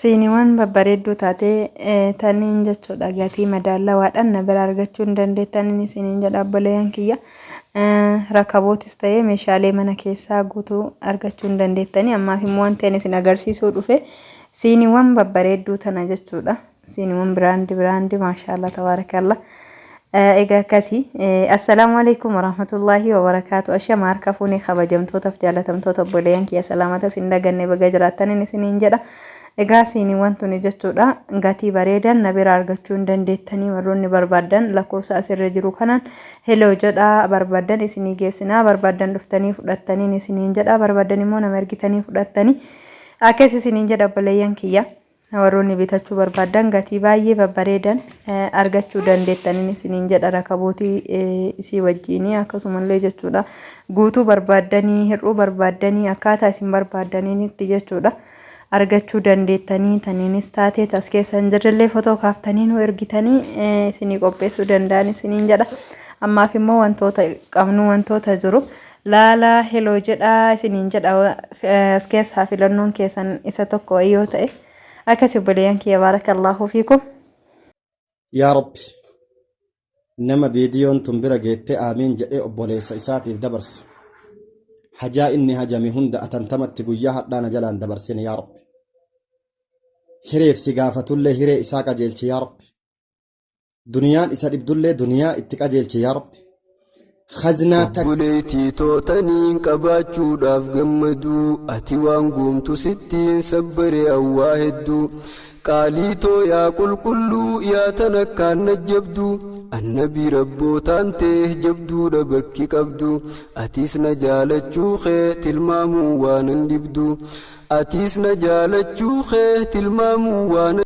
Siiniiwwan babbareedduu taatee taniin jechuudha gatii madaalawaadhaan na bira argachuu hin dandeettan isiniin jedha obboleeyyan kiyya. Rakabootis ta'ee meeshaalee mana keessaa guutuu argachuu hin dandeettani. Ammaaf immoo wanti ani isin agarsiisuu dhufe siiniiwwan babbareedduu tana jechuudha. Siiniiwwan biraandii maashaallah tabaarakallah. Egaa akkasii assalaamu alaykum warahmatullaahi wabarakaatu. Ashama harka fuunee kabajamtootaaf jaalatamtoota obboleeyyan kiyya salaamata isin daganne baga jiraattan isiniin jedha. Egaa siiniiwwan tuni jechuudha gatii bareedan na bira argachuu hin dandeettanii warroonni barbaadan lakkoofsa asirra jiru kanaan hello jedha barbaadan isinii geessinaa barbaadan dhuftanii fudhattanii isiniin jedha barbaadan immoo nama ergitanii fudhattanii akkas isiniin jedha obboleeyyan kiyya. Warroonni bitachuu barbaadan gatii baay'ee babbareedan argachuu dandeettanii isiniin jedha rakabootii isii wajjinii akkasumallee jechuudha guutuu barbaadanii hir'uu barbaadanii akkaataa isin barbaadaniitti jechuudha argachuu dandeettanii taniinis taatee tas keessan jirrillee footoo kaaftanii nu ergitanii isinii qopheessuu danda'an isiniin jedha. Ammaaf immoo wantoota qabnu wantoota jiru laalaa heloo jedha isiniin jedha as keessaa filannoon keessan isa tokko yoo ta'e أكسب بليانك يا بارك الله فيكم يا رب نما فيديون تنبرا جيت آمين جئ أبولي سيساتي الدبرس حجا إني هجمي هند أتنتمت تقوياها دانا جلان دبرسين يا رب هريف سقافة الله هري إساقا جيلش يا رب دنيان إساد إبدالله دنيا اتقا جيلش يا رب خزناتك بوليتي توتنين كباتشو داف جمدو أتوان قومتو ستين سبري أواهدو قاليتو يا كلو يا تنكان نجبدو النبي ربو تانته جبدو ربكي كبدو أتيس نجالتشو خيت المامو وانا ندبدو أتيس نجالتشو خيت المامو وانا